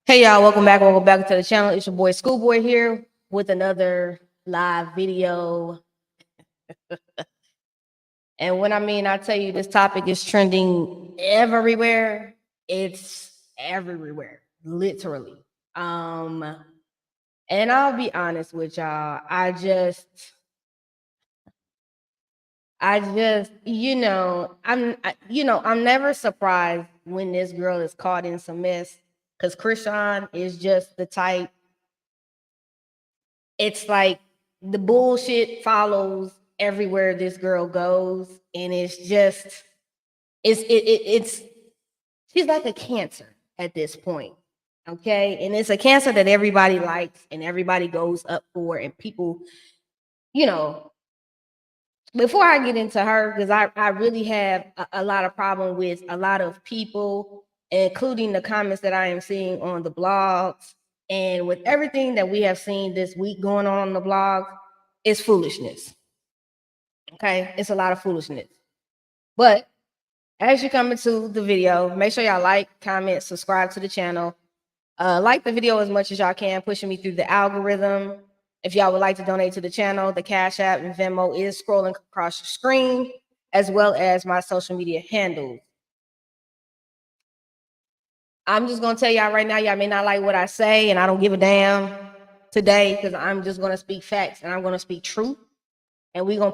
Hey y'all, welcome back to the channel. It's your boy Schoolboy here with another live video. And when I tell you this topic is trending everywhere, it's everywhere, literally. And I'll be honest with y'all, I'm never surprised when this girl is caught in some mess because Krishan is just the type. It's like the bullshit follows everywhere this girl goes, and it's she's like a cancer at this point. Okay. And it's a cancer that everybody likes and everybody goes up for, and people, you know, before I get into her, because I really have a lot of problem with a lot of people, including the comments that I am seeing on the blogs, and with everything that we have seen this week going on the blog, it's foolishness. Okay, it's a lot of foolishness. But as you come into the video, make sure y'all like, comment, subscribe to the channel. Like the video as much as y'all can, pushing me through the algorithm. If y'all would like to donate to the channel, the Cash App and Venmo is scrolling across your screen, as well as my social media handles. I'm just gonna tell y'all right now, y'all may not like what I say, and I don't give a damn today, because I'm just gonna speak facts and I'm gonna speak truth. And we're gonna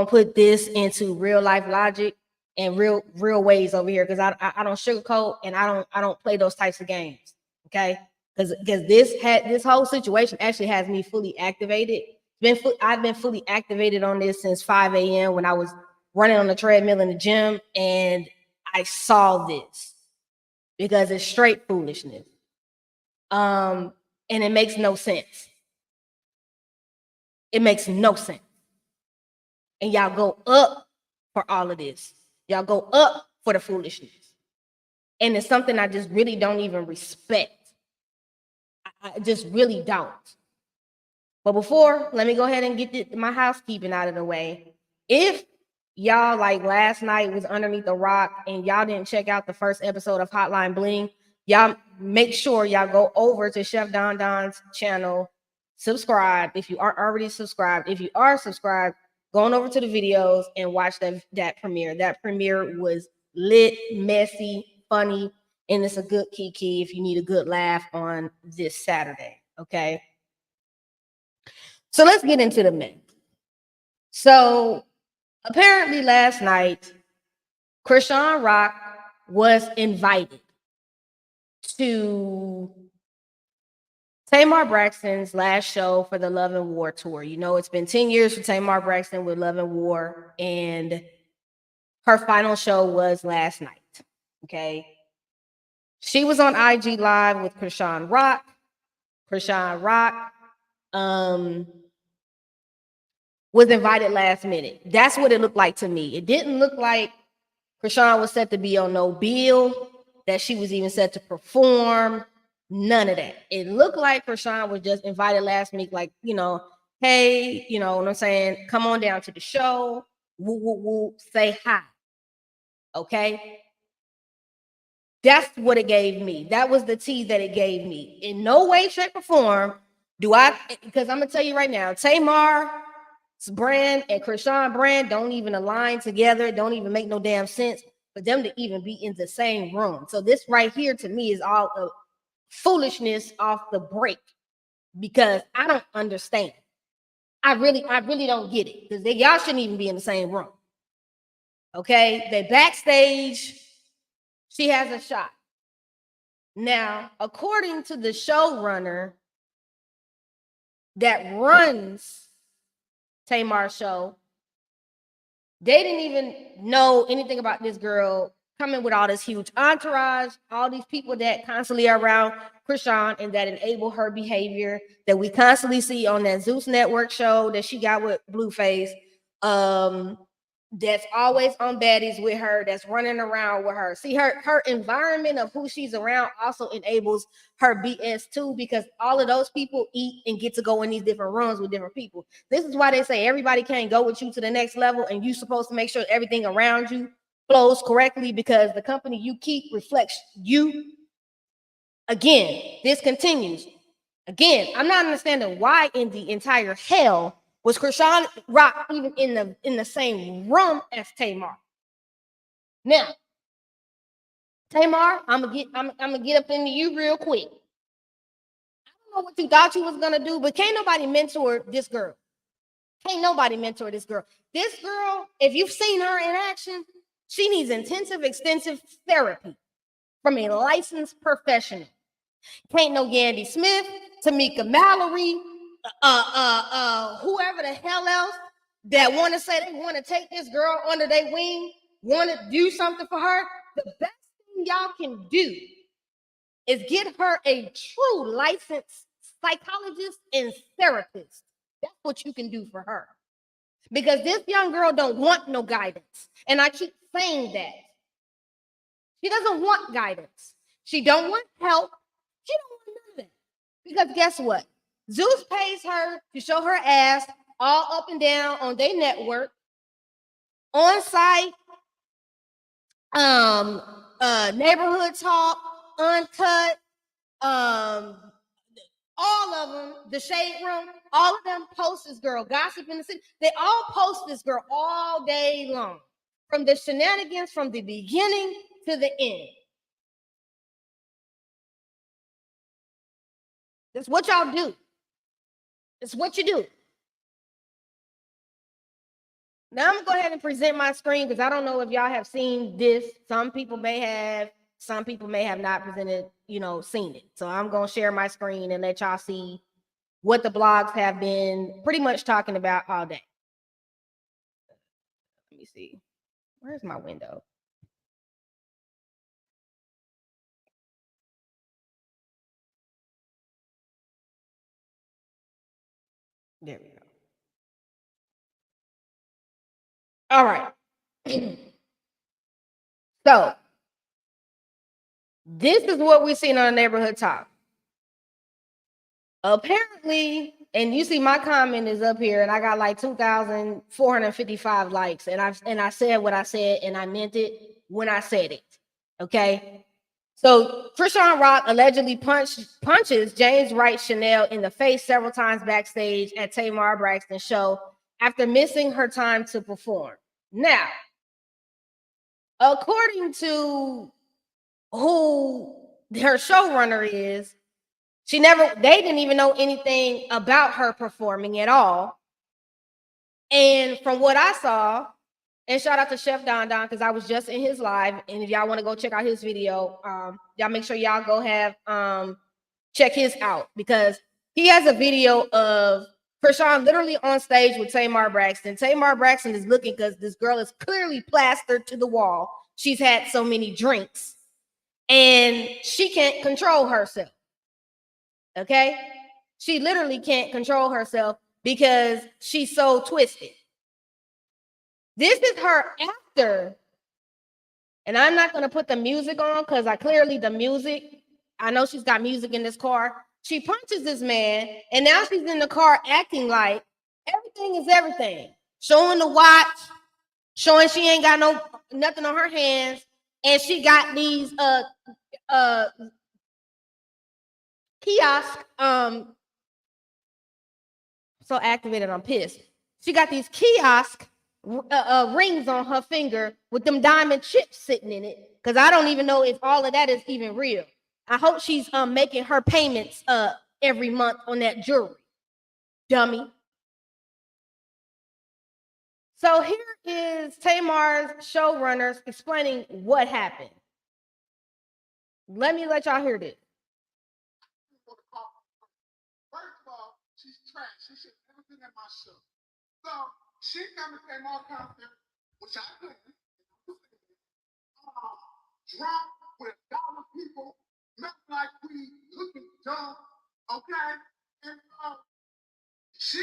put this into real life logic and real ways over here, because I don't sugarcoat, and I don't play those types of games. Okay, because this whole situation actually has me fully activated. I've been fully activated on this since 5 a.m. when I was running on the treadmill in the gym, and I saw this because it's straight foolishness. And it makes no sense. It makes no sense. And y'all go up for all of this. Y'all go up for the foolishness. And it's something I just really don't even respect. I just really don't. But before, let me go ahead and get my housekeeping out of the way. If y'all, like last night, was underneath the rock and y'all didn't check out the first episode of Hotline Bling, y'all make sure y'all go over to Chef Don Don's channel, subscribe if you aren't already subscribed. If you are subscribed, going over to the videos and watch that premiere. That premiere was lit, messy, funny, and it's a good kiki if you need a good laugh on this Saturday. Okay. So let's get into the men. So apparently last night, Krishan Rock was invited to Tamar Braxton's last show for the Love and War tour. You know, it's been 10 years for Tamar Braxton with Love and War, and her final show was last night. Okay. She was on IG Live with Krishan Rock. Krishan Rock was invited last minute. That's what it looked like to me. It didn't look like Krishan was set to be on no bill, that she was even set to perform. None of that. It looked like Krishan was just invited last week, like, hey, you know what I'm saying? Come on down to the show. Woo, woo, woo, say hi. Okay. That's what it gave me. That was the tea that it gave me. In no way, shape, or form because I'm gonna tell you right now, Tamar's brand and Krishan brand don't even align together, don't even make no damn sense for them to even be in the same room. So this right here to me is all a foolishness off the break, because I don't understand. I really don't get it, because y'all shouldn't even be in the same room. Okay, they backstage. She has a shot. Now, according to the showrunner that runs Tamar's show, they didn't even know anything about this girl coming with all this huge entourage, all these people that constantly are around Krishan and that enable her behavior that we constantly see on that Zeus Network show that she got with Blueface. That's always on baddies with her, that's running around with her. See, her environment of who she's around also enables her BS too, because all of those people eat and get to go in these different rooms with different people. This is why they say everybody can't go with you to the next level, and you're supposed to make sure everything around you flows correctly, because the company you keep reflects you. Again, this continues. Again, I'm not understanding why in the entire hell was Krishan Rock even in the same room as Tamar. Now, Tamar, I'm gonna get up into you real quick. I don't know what you thought you was gonna do, but can't nobody mentor this girl. Can't nobody mentor this girl. This girl, if you've seen her in action, she needs intensive, extensive therapy from a licensed professional. Can't no Yandy Smith, Tamika Mallory, whoever the hell else that want to say they want to take this girl under their wing, want to do something for her. The best thing y'all can do is get her a true licensed psychologist and therapist. That's what you can do for her. Because this young girl don't want no guidance. And I keep saying that. She doesn't want guidance. She don't want help. She don't want none of that. Because guess what? Zeus pays her to show her ass all up and down on their network, on site, neighborhood talk, uncut, all of them, the shade room, all of them post this girl, gossip in the city. They all post this girl all day long. From the shenanigans, from the beginning to the end. That's what y'all do. It's what you do. Now I'm gonna go ahead and present my screen because I don't know if y'all have seen this. Some people may have not presented, seen it. So I'm gonna share my screen and let y'all see what the blogs have been pretty much talking about all day. Let me see. Where's my window? There we go. All right. So this is what we're seeing on the neighborhood talk. Apparently, and you see my comment is up here, and I got like 2,455 likes, and I said what I said, and I meant it when I said it. Okay. So Krishan Rock allegedly punches James Wright Chanel in the face several times backstage at Tamar Braxton's show after missing her time to perform. Now, according to who her showrunner is, they didn't even know anything about her performing at all. And from what I saw, and shout out to Chef Don Don, because I was just in his live. And if y'all want to go check out his video, y'all make sure y'all go check his out, because he has a video of Krishan literally on stage with Tamar Braxton. Tamar Braxton is looking because this girl is clearly plastered to the wall. She's had so many drinks and she can't control herself. Okay? She literally can't control herself because she's so twisted. This is her after, and I'm not going to put the music on because I know she's got music in this car. She punches this man, and now she's in the car acting like everything is everything. Showing the watch, showing she ain't got nothing on her hands, and she got these kiosk. So activated, I'm pissed. She got these kiosk rings on her finger with them diamond chips sitting in it, because I don't even know if all of that is even real. I hope she's making her payments every month on that jewelry, dummy. So here is Tamar's showrunners explaining what happened. Let me let y'all hear this. First of all, she's trash. She should never been at my show. So she come to Tamar concert, which I couldn't. Drunk with dollar people, looking like we looking dumb, okay? And she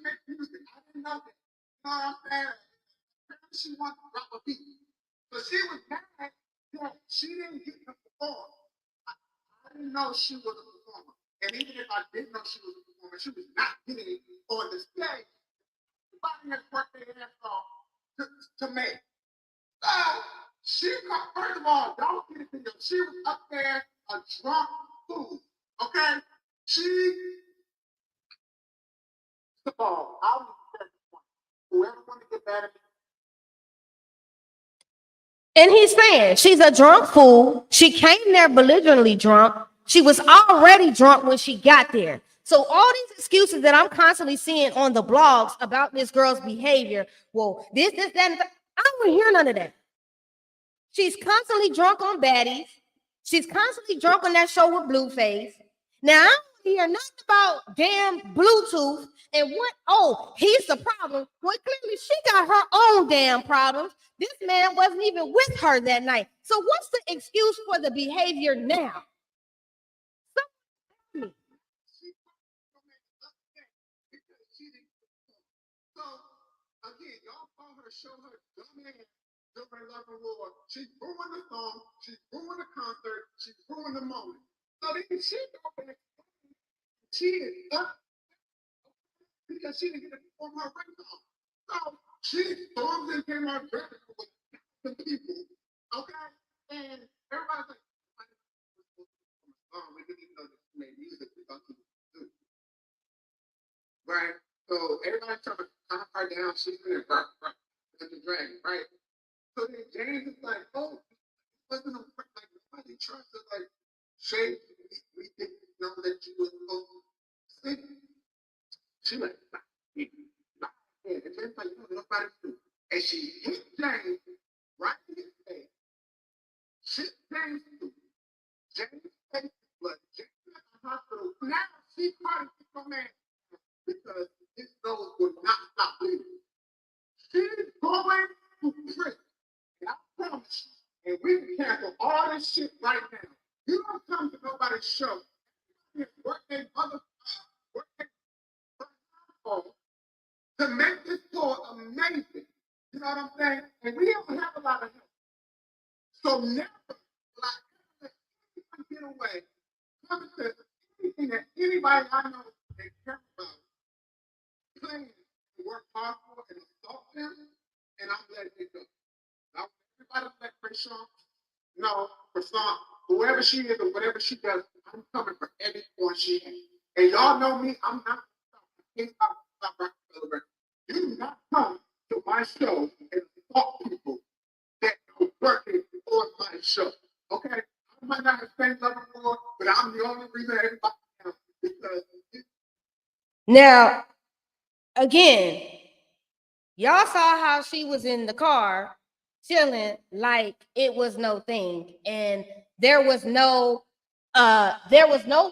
makes music. I didn't know that. You know what I'm saying? Apparently she wanted to drop a beat. So she was mad that she didn't get to perform. I didn't know she was a performer. And even if I didn't know she was a performer, she was not getting it on the stage. Everybody has worked their ass off to make. So she, first of all, don't get it to you. She was up there a drunk fool. Okay? She the ball. I'll be whoever want to get mad at me. And he's saying she's a drunk fool. She came there belligerently drunk. She was already drunk when she got there. So all these excuses that I'm constantly seeing on the blogs about this girl's behavior, well, this, that, and I don't hear none of that. She's constantly drunk on baddies. She's constantly drunk on that show with Blueface. Now, I don't hear nothing about damn Bluetooth and what, oh, he's the problem. Well, clearly she got her own damn problems. This man wasn't even with her that night. So what's the excuse for the behavior now? So again, y'all saw her show her dumb ass during Love and War. She ruined the song, she ruined the concert, she ruined the moment. So then she go back, she is up because she didn't get to perform her ring song. So she storms into my record with the people, okay? And everybody's like, we didn't even know that she made music, we thought she was good. Right? So everybody's trying to calm her down, she's in there, the dragon, right? So then James is like, oh, it wasn't a like nobody tried to like shade we didn't know that you was supposed to sing. She like, and then like, nobody knew. And she hit James right in his face. Shit James too. James face blood. James at the hospital. Now she trying to get your man because his nose would not stop bleeding. She's going to prison. And I promise you, and we can cancel all this shit right now. You don't come to nobody's show. Working other working to make this tour amazing. You know what I'm saying? And we don't have a lot of help. So never let anyone get away. Come to anything that anybody I know they care about. Playing to work hard for and assault them, and I'm letting it go. Now, everybody let Krishan know, Krishan, whoever she is or whatever she does, I'm coming for every point she has. And y'all know me, I'm not stop. You do not come to my show and assault people that are working on my show. Okay? I might not have spent love before, but I'm the only reason everybody knows because Now, again, y'all saw how she was in the car chilling like it was no thing, and there was no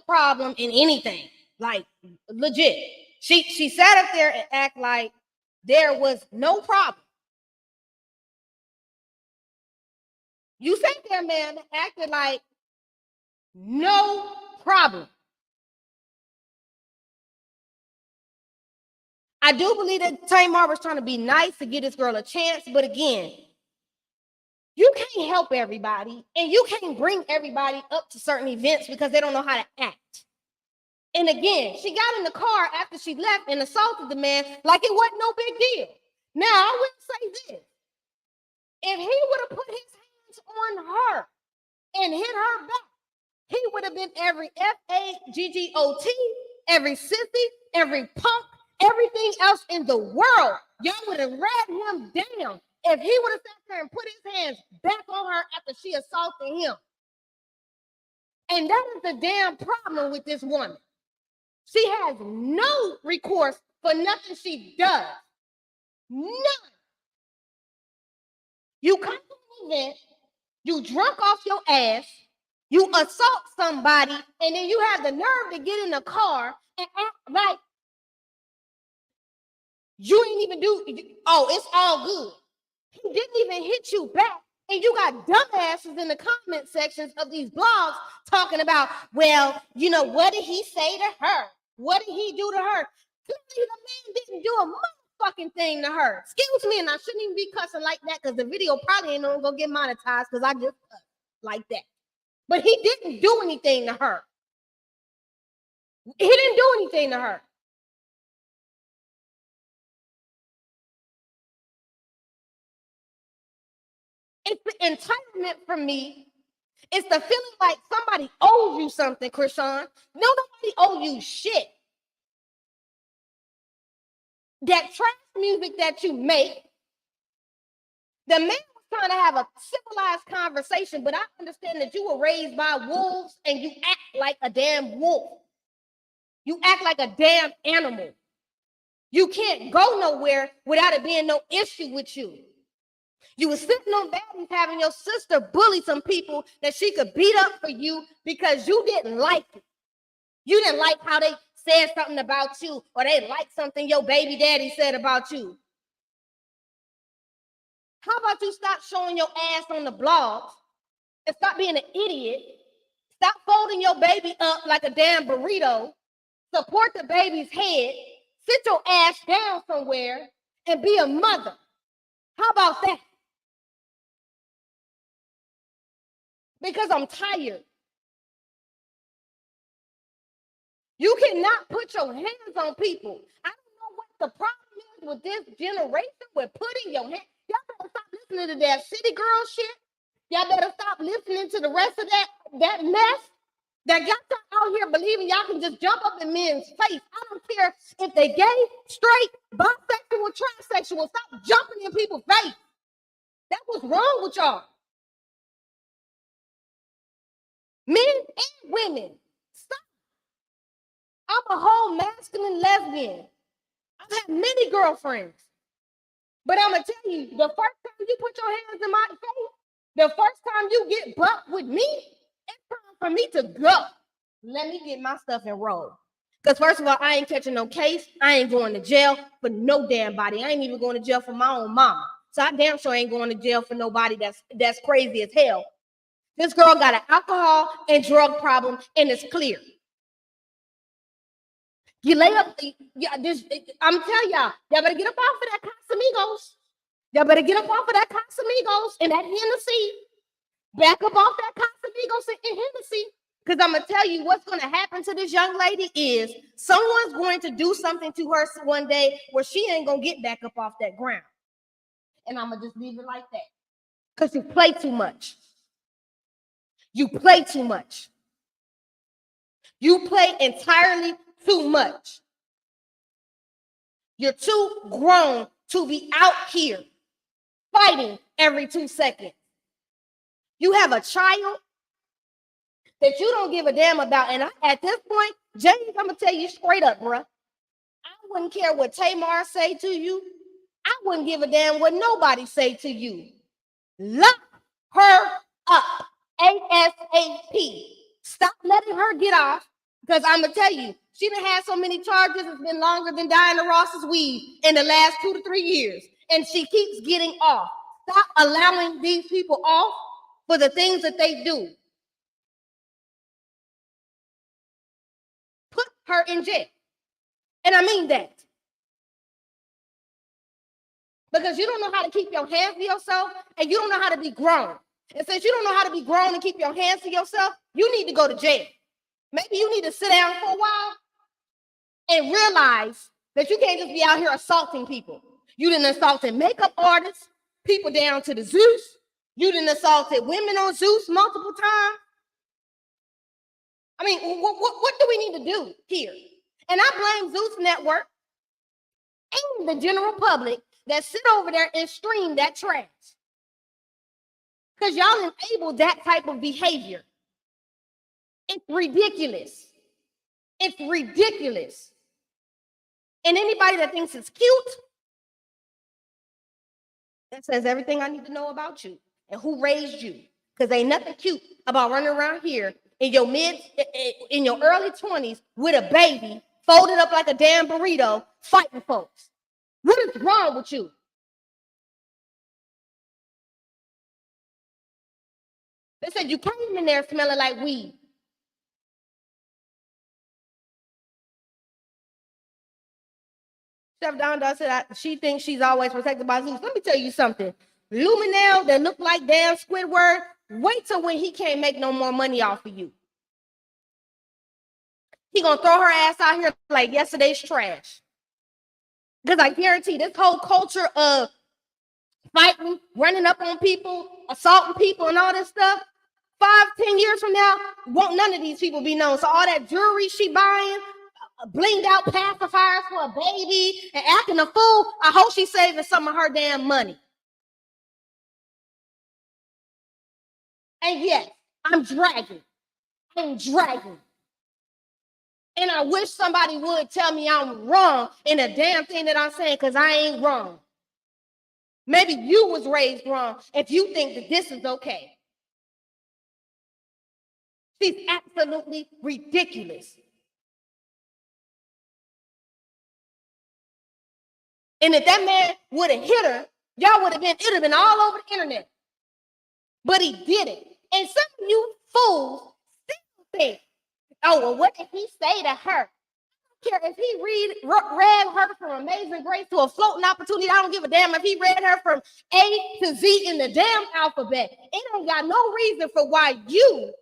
problem in anything. Like legit. She sat up there and act like there was no problem. You sat there, man, acted like no problem. I do believe that Tamar was trying to be nice to give this girl a chance, but again, you can't help everybody, and you can't bring everybody up to certain events because they don't know how to act. And again, she got in the car after she left and assaulted the man like it wasn't no big deal. Now, I would say this. If he would have put his hands on her and hit her back, he would have been every FAGGOT, every sissy, every punk, everything else in the world. Y'all would have read him down if he would have sat there and put his hands back on her after she assaulted him. And that is the damn problem with this woman. She has no recourse for nothing she does. None. You come to an event, you drunk off your ass, you assault somebody, and then you have the nerve to get in the car and act like you ain't even do, oh, it's all good. He didn't even hit you back. And you got dumbasses in the comment sections of these blogs talking about, well, you know, what did he say to her? What did he do to her? Clearly, the man didn't do a motherfucking thing to her. Excuse me, and I shouldn't even be cussing like that because the video probably ain't gonna get monetized because I just cuss like that. But he didn't do anything to her. He didn't do anything to her. It's the entitlement for me It's the feeling like somebody owes you something, Krishan. No, nobody owe you shit. That trash music that you make, the man was trying to have a civilized conversation, but I understand that you were raised by wolves and you act like a damn wolf. You act like a damn animal. You can't go nowhere without it being no issue with you. You were sitting on baddies having your sister bully some people that she could beat up for you because you didn't like it. You didn't like how they said something about you, or they liked something your baby daddy said about you. How about you stop showing your ass on the blogs and stop being an idiot? Stop folding your baby up like a damn burrito. Support the baby's head. Sit your ass down somewhere and be a mother. How about that? Because I'm tired. You cannot put your hands on people. I don't know what the problem is with this generation with putting your hands. Y'all better stop listening to that city girl shit. Y'all better stop listening to the rest of that mess. That y'all out here believing y'all can just jump up in men's face. I don't care if they gay, straight, bisexual, transsexual. Stop jumping in people's face. That's what's wrong with y'all. Men and women. Stop. I'm a whole masculine lesbian. I've had many girlfriends. But I'm going to tell you, the first time you put your hands in my face, the first time you get bucked with me, it's time for me to go. Let me get my stuff and roll. Because first of all, I ain't catching no case. I ain't going to jail for no damn body. I ain't even going to jail for my own mama. So I damn sure ain't going to jail for nobody that's crazy as hell. This girl got an alcohol and drug problem, and it's clear. You lay up, I'm telling y'all better get up off of that Casamigos. Y'all better get up off of that Casamigos and that Hennessy. Back up off that Casamigos and Hennessy. Because I'm going to tell you what's going to happen to this young lady is someone's going to do something to her one day where she ain't going to get back up off that ground. And I'm going to just leave it like that. Because you play too much. You play too much. You play entirely too much. You're too grown to be out here fighting every 2 seconds. You have a child that you don't give a damn about. And at this point, James, I'm going to tell you straight up, bruh. I wouldn't care what Tamar say to you. I wouldn't give a damn what nobody say to you. Lock her up ASAP. Stop letting her get off, because I'm going to tell you, she done had so many charges. It's been longer than Diana Ross's weed in the last 2 to 3 years. And she keeps getting off. Stop allowing these people off for the things that they do. Put her in jail. And I mean that. Because you don't know how to keep your hands to yourself, and you don't know how to be grown. And since you don't know how to be grown and keep your hands to yourself, you need to go to jail. Maybe you need to sit down for a while and realize that you can't just be out here assaulting people. You done assaulted makeup artists, people down to the Zeus. You done assaulted women on Zeus multiple times. I mean, what do we need to do here? And I blame Zeus Network and the general public that sit over there and stream that trash. Because y'all enable that type of behavior. It's ridiculous. It's ridiculous. And anybody that thinks it's cute, that says everything I need to know about you and who raised you. Because ain't nothing cute about running around here in your early 20s with a baby folded up like a damn burrito fighting folks. What is wrong with you? They said you came in there smelling like weed. Chef Donda said she thinks she's always protected by Zeus. Let me tell you something. Luminell that look like damn Squidward, wait till when he can't make no more money off of you. He gonna throw her ass out here like yesterday's trash. Because I guarantee this whole culture of fighting, running up on people, assaulting people, and all this stuff, 5-10 years from now, won't none of these people be known. So all that jewelry she buying, blinged out pacifiers for a baby, and acting a fool, I hope she's saving some of her damn money. And yes, I'm dragging. And I wish somebody would tell me I'm wrong in the damn thing that I'm saying, because I ain't wrong. Maybe you was raised wrong if you think that this is okay. She's absolutely ridiculous. And if that man would have hit her, y'all would have been, it would have been all over the internet. But he didn't. And some of you fools still think, oh, well, what did he say to her? I don't care if he read her from Amazing Grace to a floating opportunity. I don't give a damn if he read her from A to Z in the damn alphabet. It ain't got no reason for why you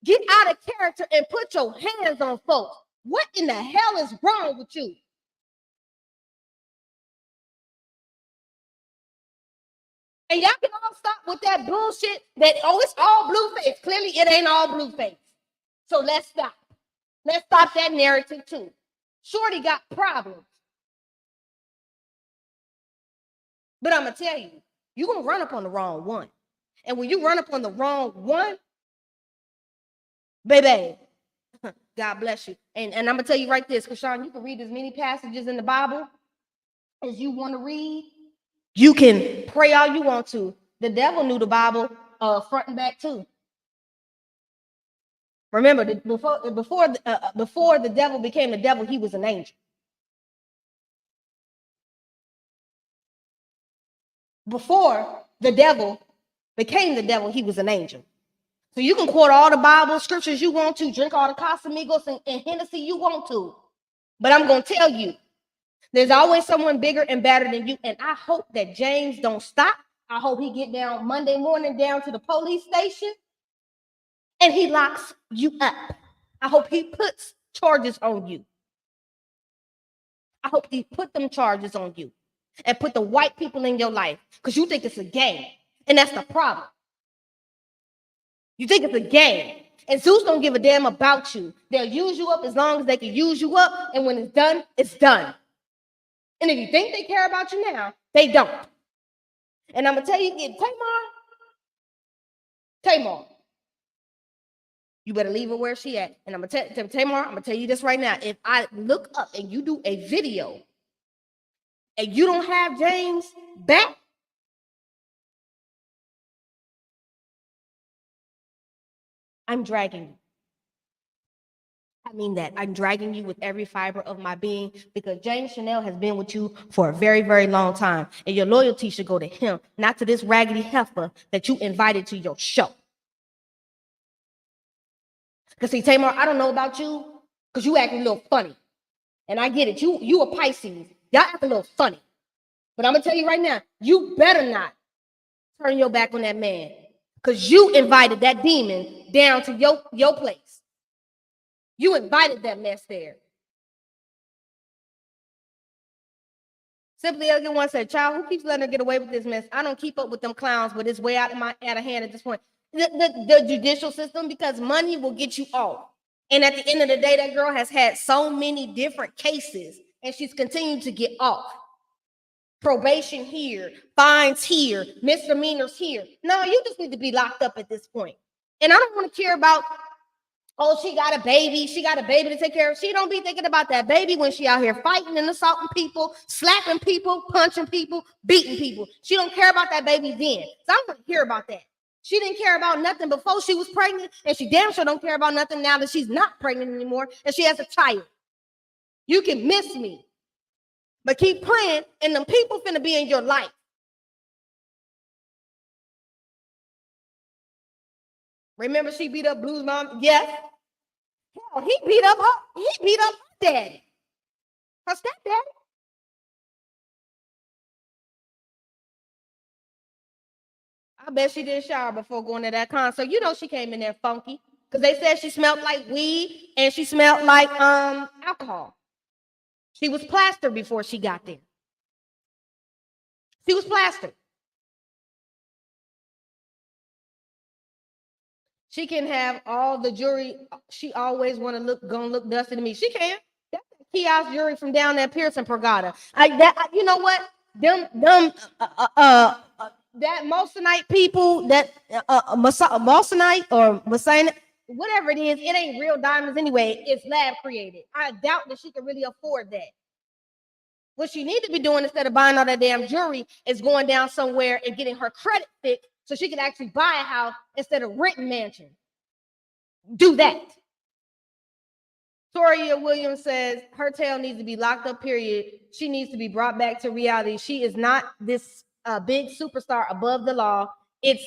get out of character and put your hands on folks. What in the hell is wrong with you? And y'all can all stop with that bullshit that, oh, it's all blue face. Clearly, it ain't all blue face. So let's stop. Let's stop that narrative too. Shorty got problems. But I'm going to tell you, you're going to run up on the wrong one. And when you run up on the wrong one, baby, God bless you. And I'm going to tell you right this, Krishan, you can read as many passages in the Bible as you want to read. You can pray all you want to. The devil knew the Bible front and back too. Remember, before the devil became the devil, he was an angel. Before the devil became the devil, he was an angel. So you can quote all the Bible scriptures you want to, drink all the Casamigos and Hennessy you want to. But I'm going to tell you, there's always someone bigger and better than you. And I hope that James don't stop. I hope he get down Monday morning down to the police station and he locks you up. I hope he puts charges on you. I hope he put them charges on you and put the white people in your life because you think it's a game. And that's the problem. You think it's a game. And Zeus don't give a damn about you. They'll use you up as long as they can use you up. And when it's done, it's done. And if you think they care about you now, they don't. And I'm going to tell you again, Tamar, you better leave her where she at. And I'm going to Tamar, I'm going to tell you this right now. If I look up and you do a video and you don't have James back, I'm dragging you. I mean that. I'm dragging you with every fiber of my being because James Chanel has been with you for a very, very long time. And your loyalty should go to him, not to this raggedy heifer that you invited to your show. Because see, Tamar, I don't know about you because you acting a little funny. And I get it. You a Pisces. Y'all act a little funny. But I'm going to tell you right now, you better not turn your back on that man because you invited that demon down to your place. You invited that mess there. Simply Elegant One said, child, who keeps letting her get away with this mess? I don't keep up with them clowns, but it's way out of hand at this point. The judicial system, because money will get you off. And at the end of the day, that girl has had so many different cases, and she's continued to get off. Probation here, fines here, misdemeanors here. No, you just need to be locked up at this point. And I don't want to care about, oh, she got a baby to take care of. She don't be thinking about that baby when she out here fighting and assaulting people, slapping people, punching people, beating people. She don't care about that baby then. So I don't want to hear about that. She didn't care about nothing before she was pregnant, and she damn sure don't care about nothing now that she's not pregnant anymore and she has a child. You can miss me, but keep praying, and them people finna be in your life. Remember she beat up Blue's mom? Yes. Hell, he beat up her daddy, her stepdaddy. I bet she didn't shower before going to that concert. You know she came in there funky because they said she smelled like weed and she smelled like alcohol. She was plastered before she got there. She was plastered. She can have all the jewelry she always want to gonna look dusty to me. She can. That's kiosk jewelry from down there Pearson Pergata. You know what? Them that Moissanite people, that Moissanite or Moissanite, whatever it is, it ain't real diamonds anyway. It's lab created. I doubt that she can really afford that. What she need to be doing instead of buying all that damn jewelry is going down somewhere and getting her credit fixed so she can actually buy a house instead of renting mansion. Do that. Toria Williams says her tail needs to be locked up, period. She needs to be brought back to reality. She is not this big superstar above the law. It's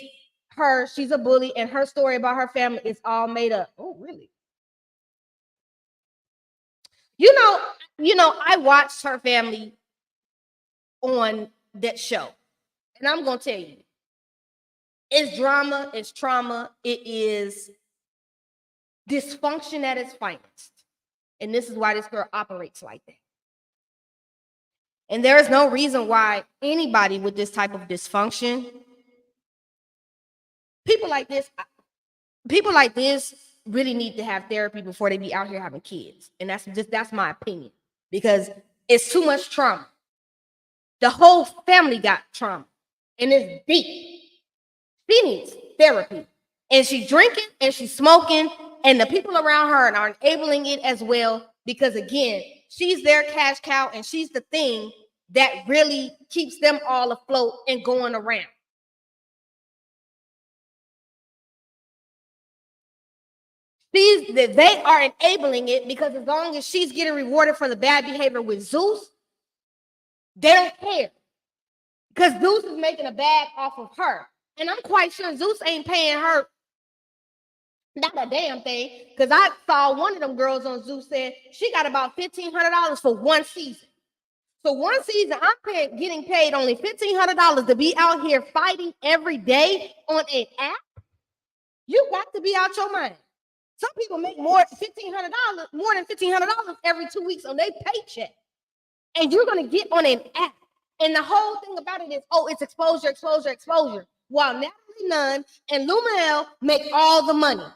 her. She's a bully, and her story about her family is all made up. Oh, really? You know, I watched her family on that show, and I'm gonna tell you, it's drama, it's trauma, it is dysfunction at its finest. And this is why this girl operates like that. And there is no reason why anybody with this type of dysfunction, people like this really need to have therapy before they be out here having kids. And that's my opinion, because it's too much trauma. The whole family got trauma, and it's deep. She needs therapy, and she's drinking and she's smoking, and the people around her are enabling it as well, because again, she's their cash cow, and she's the thing that really keeps them all afloat and going around. They are enabling it, because as long as she's getting rewarded for the bad behavior with Zeus, they don't care, because Zeus is making a bag off of her. And I'm quite sure Zeus ain't paying her not a damn thing, because I saw one of them girls on Zeus said she got about $1,500 for one season. So one season, I'm getting paid only $1,500 to be out here fighting every day on an app. You got to be out your mind. Some people make more than $1,500 every 2 weeks on their paycheck, and you're gonna get on an app. And the whole thing about it is, it's exposure, exposure, exposure. While Natalie Nunn and Luminel make all the money. So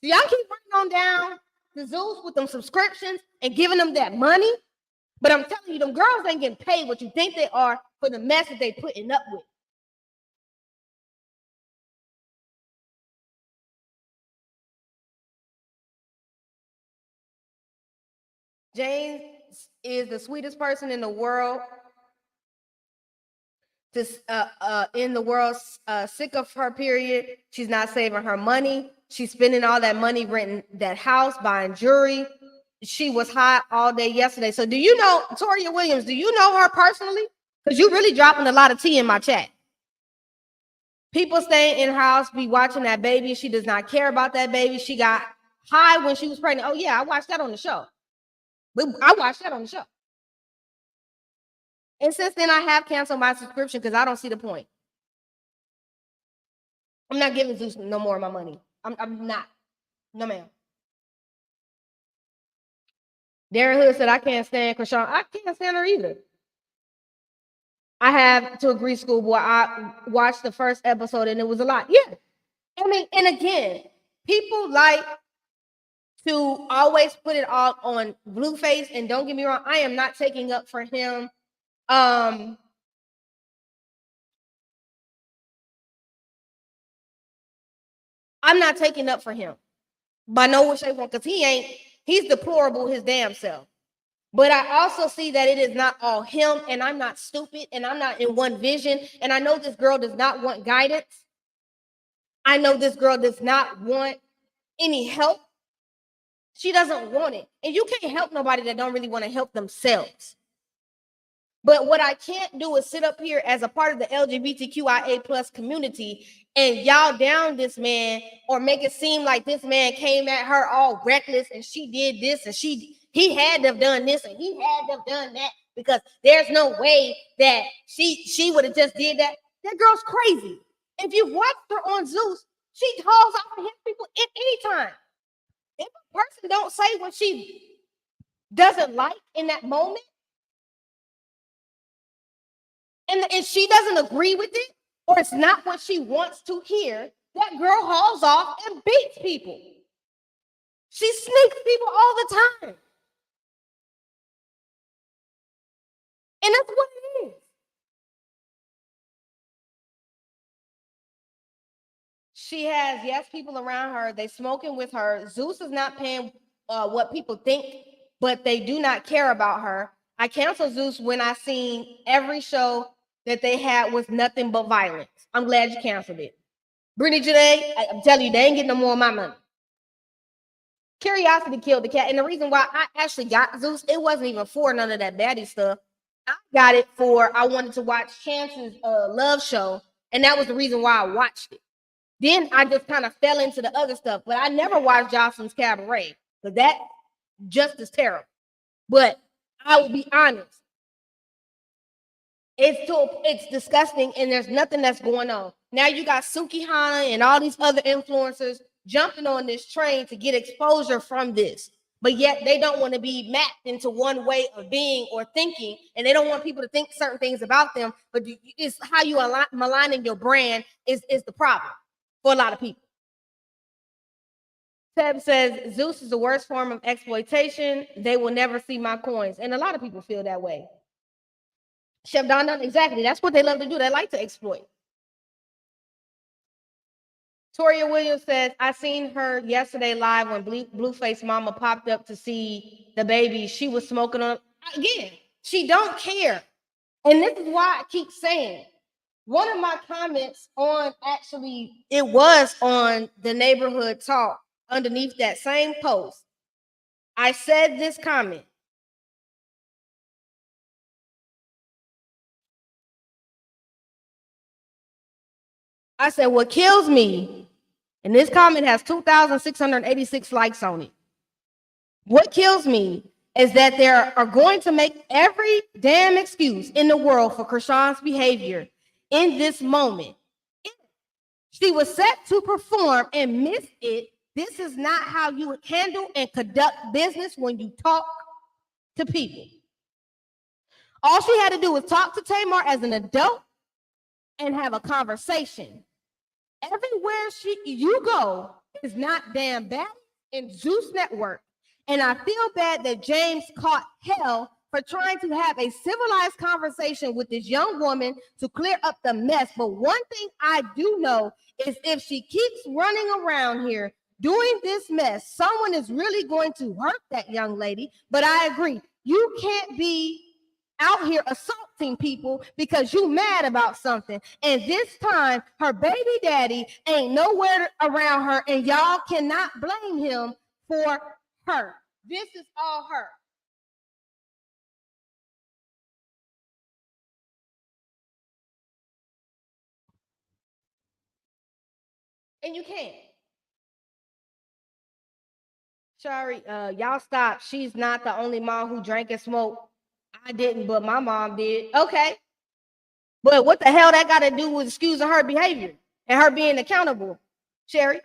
y'all keep bringing on down the Zeus with them subscriptions and giving them that money. But I'm telling you, them girls ain't getting paid what you think they are for the mess that they putting up with. James is the sweetest person in the world. Sick of her, period. She's not saving her money. She's spending all that money renting that house, buying jewelry. She was hot all day yesterday. So do you know Toria Williams? Do you know her personally? Because you're really dropping a lot of tea in my chat. People staying in house, be watching that baby. She does not care about that baby. She got high when she was pregnant. Oh yeah, I watched that on the show. And since then, I have canceled my subscription because I don't see the point. I'm not giving Zeus no more of my money. I'm not. No, ma'am. Darren Hood said, I can't stand Krishan. I can't stand her either. I have to agree, Schoolboy. I watched the first episode and it was a lot. Yeah. I mean, and again, people like to always put it all on Blueface. And don't get me wrong, I am not taking up for him. I'm not taking up for him by no way, shape, or form, because he's deplorable his damn self. But I also see that it is not all him, and I'm not stupid, and I'm not in one vision. And I know this girl does not want guidance. I know this girl does not want any help. She doesn't want it. And you can't help nobody that don't really want to help themselves. But what I can't do is sit up here as a part of the LGBTQIA plus community and y'all down this man, or make it seem like this man came at her all reckless and she did this and he had to have done this and he had to have done that, because there's no way that she would have just did that. That girl's crazy. If you watched her on Zeus, she calls out and hits people at any time. If a person don't say what she doesn't like in that moment, and she doesn't agree with it, or it's not what she wants to hear, that girl hauls off and beats people. She sneaks people all the time. And that's what it is. She has, yes, people around her. They smoking with her. Zeus is not paying what people think, but they do not care about her. I canceled Zeus when I seen every show that they had was nothing but violence. I'm glad you canceled it. Brittany Janae, I'm telling you, they ain't getting no more of my money. Curiosity killed the cat. And the reason why I actually got Zeus, it wasn't even for none of that baddie stuff. I got it for I wanted to watch Chance's love show, and that was the reason why I watched it. Then I just kind of fell into the other stuff, but I never watched Jocelyn's Cabaret because that just as terrible. But I will be honest, it's disgusting, and there's nothing that's going on. Now you got Suki Hana and all these other influencers jumping on this train to get exposure from this, but yet they don't want to be mapped into one way of being or thinking, and they don't want people to think certain things about them. But it's how you maligning your brand is the problem for a lot of people. Teb says Zeus is the worst form of exploitation. They will never see my coins, and a lot of people feel that way. Chef Don, exactly. That's what they love to do. They like to exploit. Toria Williams says, I seen her yesterday live when Blueface Mama popped up to see the baby. She was smoking on. Again, she don't care. And this is why I keep saying, one of my comments on, actually, it was on the Neighborhood Talk underneath that same post. I said this comment. I said, what kills me, and this comment has 2,686 likes on it. What kills me is that they are going to make every damn excuse in the world for Krishan's behavior in this moment. She was set to perform and missed it. This is not how you handle and conduct business when you talk to people. All she had to do was talk to Tamar as an adult and have a conversation. Everywhere you go is not damn bad in Zeus Network. And I feel bad that James caught hell for trying to have a civilized conversation with this young woman to clear up the mess. But one thing I do know is if she keeps running around here doing this mess, someone is really going to hurt that young lady. But I agree, you can't be out here assaulting people because you mad about something. And this time, her baby daddy ain't nowhere around her, and y'all cannot blame him for her. This is all her. And you can't. Sorry, y'all stop. She's not the only mom who drank and smoked. I didn't, but my mom did. Okay. But what the hell that got to do with excusing her behavior and her being accountable, Sherry?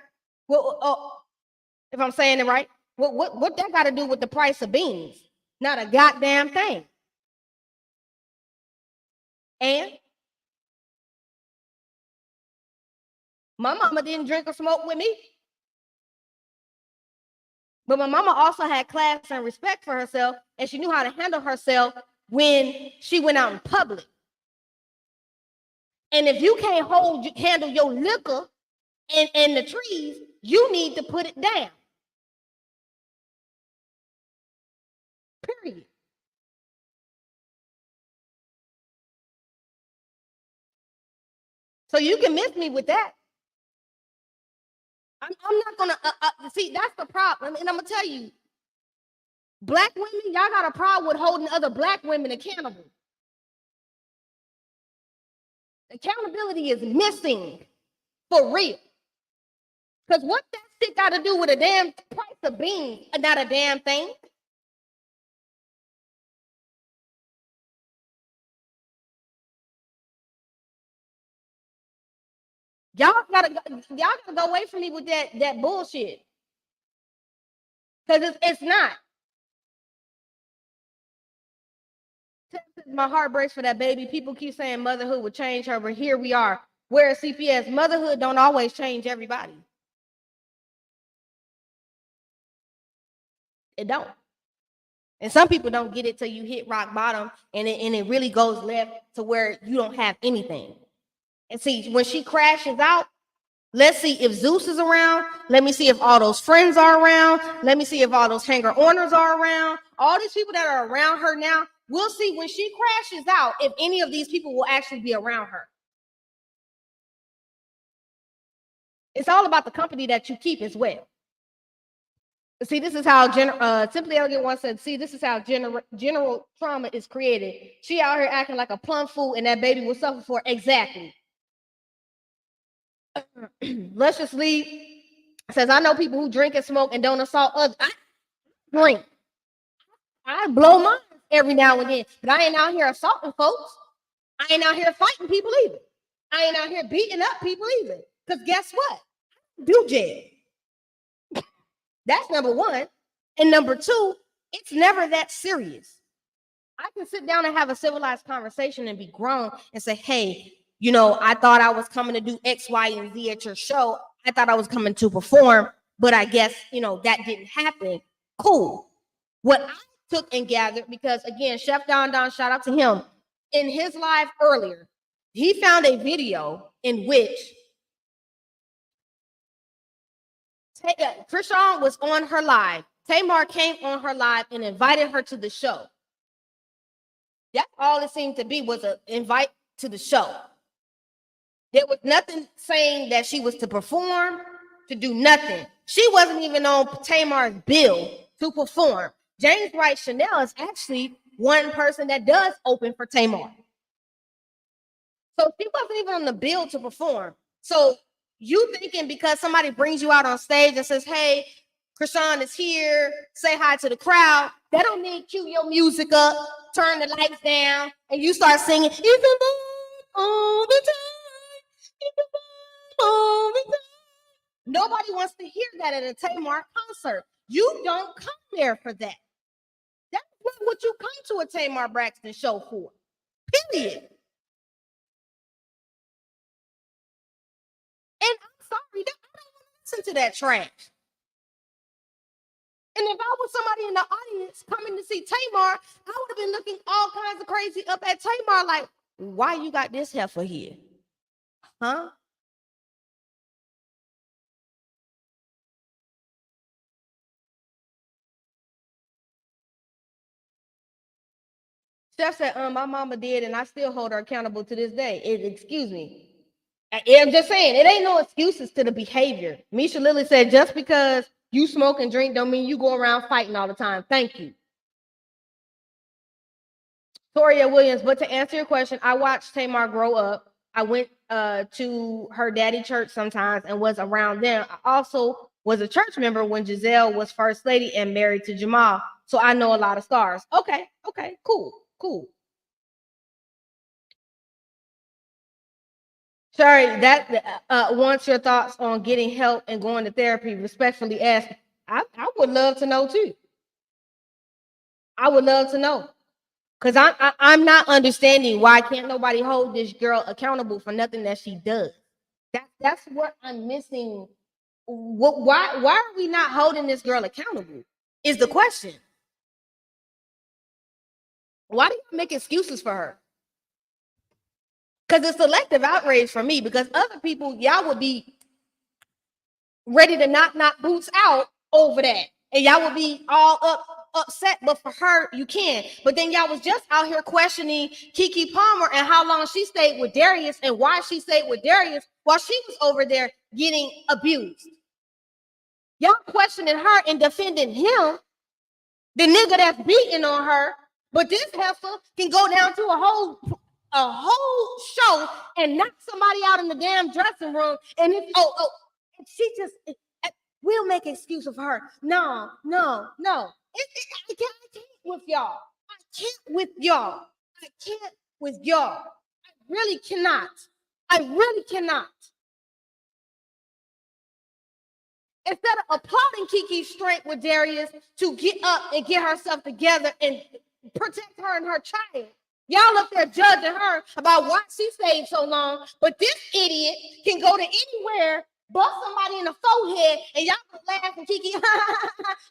Well, if I'm saying it right, what that got to do with the price of beans? Not a goddamn thing. And my mama didn't drink or smoke with me. But my mama also had class and respect for herself, and she knew how to handle herself when she went out in public. And if you can't handle your liquor and the trees, you need to put it down. Period. So you can miss me with that. I'm not gonna see. That's the problem, and I'm gonna tell you, black women, y'all got a problem with holding other black women accountable. Accountability is missing for real. Because what that shit got to do with a damn price of beans, not a damn thing. Y'all gotta go away from me with that bullshit. Because it's not. My heart breaks for that baby. People keep saying motherhood would change her, but here we are. Whereas CPS, motherhood don't always change everybody. It don't. And some people don't get it till you hit rock bottom, and it really goes left to where you don't have anything. And see, when she crashes out, let's see if Zeus is around. Let me see if all those friends are around. Let me see if all those hanger-oners are around. All these people that are around her now, we'll see when she crashes out if any of these people will actually be around her. It's all about the company that you keep as well. See, this is how Simply Elegant once said, see, this is how general trauma is created. She out here acting like a plum fool, and that baby will suffer for exactly. Let's just leave. Says, I know people who drink and smoke and don't assault others. I drink. I blow mine every now and then, but I ain't out here assaulting folks. I ain't out here fighting people either. I ain't out here beating up people either. Because guess what? Do jail. That's number one. And number two, it's never that serious. I can sit down and have a civilized conversation and be grown and say, hey, you know, I thought I was coming to do X, Y, and Z at your show. I thought I was coming to perform, but I guess, you know, that didn't happen. Cool. What I took and gathered, because again, Chef Don, shout out to him. In his live earlier, he found a video in which Krishan was on her live. Tamar came on her live and invited her to the show. That's all it seemed to be, was an invite to the show. There was nothing saying that she was to perform, to do nothing. She wasn't even on Tamar's bill to perform. James Wright Chanel is actually one person that does open for Tamar. So she wasn't even on the bill to perform. So you thinking because somebody brings you out on stage and says, hey, Krishan is here, say hi to the crowd, that don't mean cue your music up, turn the lights down, and you start singing, it's a all the time, it's a all the time. Nobody wants to hear that at a Tamar concert. You don't come there for that. That's not what you come to a Tamar Braxton show for. Period. And I'm sorry, I don't want to listen to that trash. And if I was somebody in the audience coming to see Tamar, I would have been looking all kinds of crazy up at Tamar like, why you got this heifer here? Huh? Steph said, my mama did, and I still hold her accountable to this day. Excuse me. I'm just saying, it ain't no excuses to the behavior. Misha Lily said, just because you smoke and drink don't mean you go around fighting all the time. Thank you. Toria Williams, but to answer your question, I watched Tamar grow up. I went to her daddy church sometimes and was around them. I also was a church member when Giselle was first lady and married to Jamal. So I know a lot of stars. Okay, cool. Sorry, that wants your thoughts on getting help and going to therapy. Respectfully ask. I would love to know too. I would love to know. Because I'm not understanding why can't nobody hold this girl accountable for nothing that she does. That's what I'm missing. Why are we not holding this girl accountable? Is the question. Why do you make excuses for her? Because it's selective outrage for me. Because other people, y'all would be ready to knock boots out over that, and y'all would be all upset. But for her, you can. But then y'all was just out here questioning Keke Palmer and how long she stayed with Darius and why she stayed with Darius while she was over there getting abused. Y'all questioning her and defending him, the nigga that's beating on her. But this heifer can go down to a whole show and knock somebody out in the damn dressing room, and it's she just we'll make excuse of her. No. I can't with y'all. I can't with y'all. I really cannot. Instead of applauding Keke's strength with Darius to get up and get herself together and protect her and her child, Y'all up there judging her about why she stayed so long, but this idiot can go to anywhere, bust somebody in the forehead, and y'all can laugh and kiki.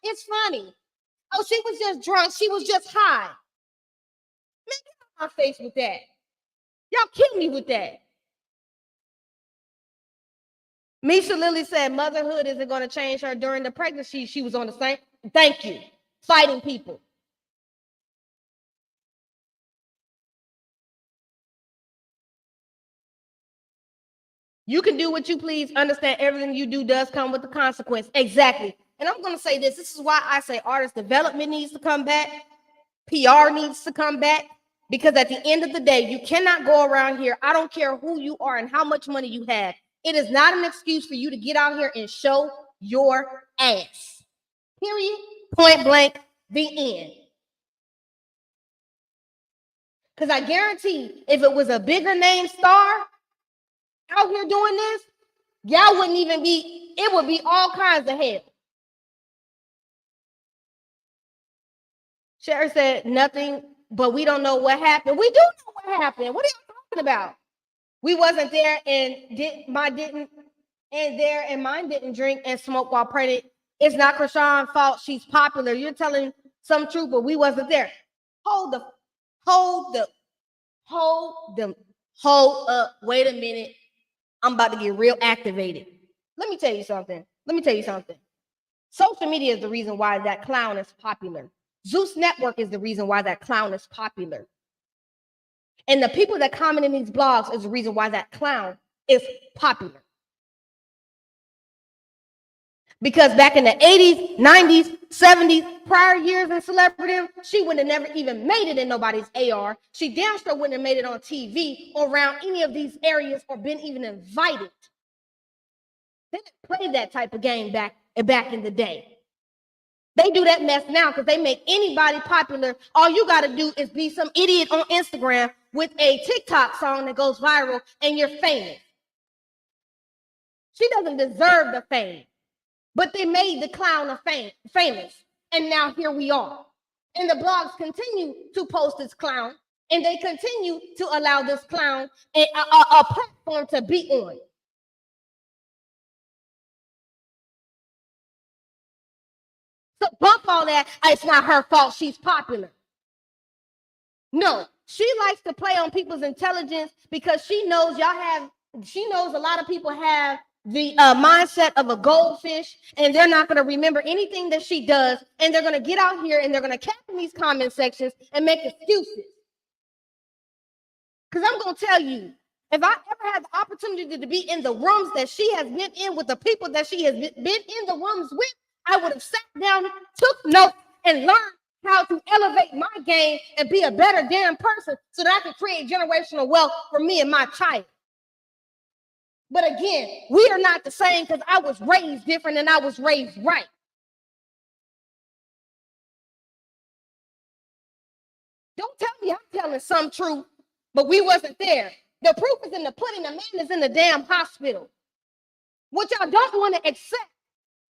It's funny. Oh, she was just drunk. She was just high. Man, get on my face with that. Y'all kill me with that. Misha Lily said motherhood isn't going to change her during the pregnancy. She was on the same. Thank you. Fighting people. You can do what you please. Understand everything you do does come with a consequence. Exactly. And I'm going to say this. This is why I say artist development needs to come back. PR needs to come back. Because at the end of the day, you cannot go around here. I don't care who you are and how much money you have. It is not an excuse for you to get out here and show your ass. Period. Point blank. The end. Because I guarantee if it was a bigger name star out here doing this, y'all wouldn't even be, it would be all kinds of hell. Sherry said nothing, but we don't know what happened. We do know what happened. What are you talking about? We wasn't there and mine didn't drink and smoke while pregnant. It's not Krishan's fault. She's popular. You're telling some truth, but we wasn't there. Hold up. Wait a minute. I'm about to get real activated. Let me tell you something. Social media is the reason why that clown is popular. Zeus Network is the reason why that clown is popular. And the people that comment in these blogs is the reason why that clown is popular. Because back in the 80s, 90s, 70s, prior years in celebrity, she would have never even made it in nobody's AR. She damn sure wouldn't have made it on TV or around any of these areas or been even invited. They didn't play that type of game back in the day. They do that mess now because they make anybody popular. All you got to do is be some idiot on Instagram with a TikTok song that goes viral and you're famous. She doesn't deserve the fame, but they made the clown famous. And now here we are. And the blogs continue to post this clown and they continue to allow this clown a platform to be on. So bump all that. It's not her fault. She's popular. No, she likes to play on people's intelligence because she knows a lot of people have the mindset of a goldfish and they're not going to remember anything that she does. And they're going to get out here and they're going to cap in these comment sections and make excuses. Because I'm going to tell you, if I ever had the opportunity to be in the rooms that she has been in with the people that she has been in the rooms with, I would have sat down, took notes, and learned how to elevate my game and be a better damn person so that I can create generational wealth for me and my child. But again, we are not the same because I was raised different and I was raised right. Don't tell me I'm telling some truth, but we wasn't there. The proof is in the pudding. The man is in the damn hospital. What y'all don't want to accept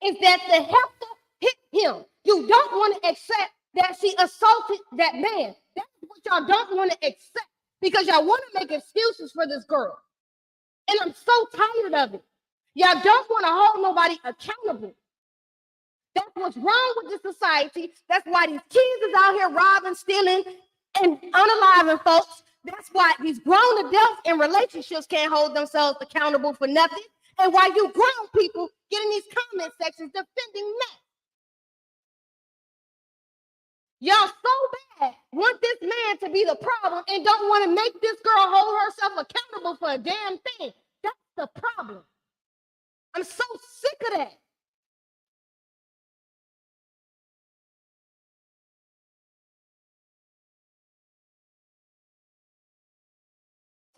is that the helper hit him. You don't want to accept that she assaulted that man. That's what y'all don't want to accept because y'all want to make excuses for this girl. And I'm so tired of it. Y'all don't want to hold nobody accountable. That's what's wrong with this society. That's why these kids is out here robbing, stealing, and unaliving folks. That's why these grown adults in relationships can't hold themselves accountable for nothing. And why you grown people get in these comment sections defending that. Y'all so bad want this man to be the problem and don't want to make this girl hold herself accountable for a damn thing. That's the problem. I'm so sick of that.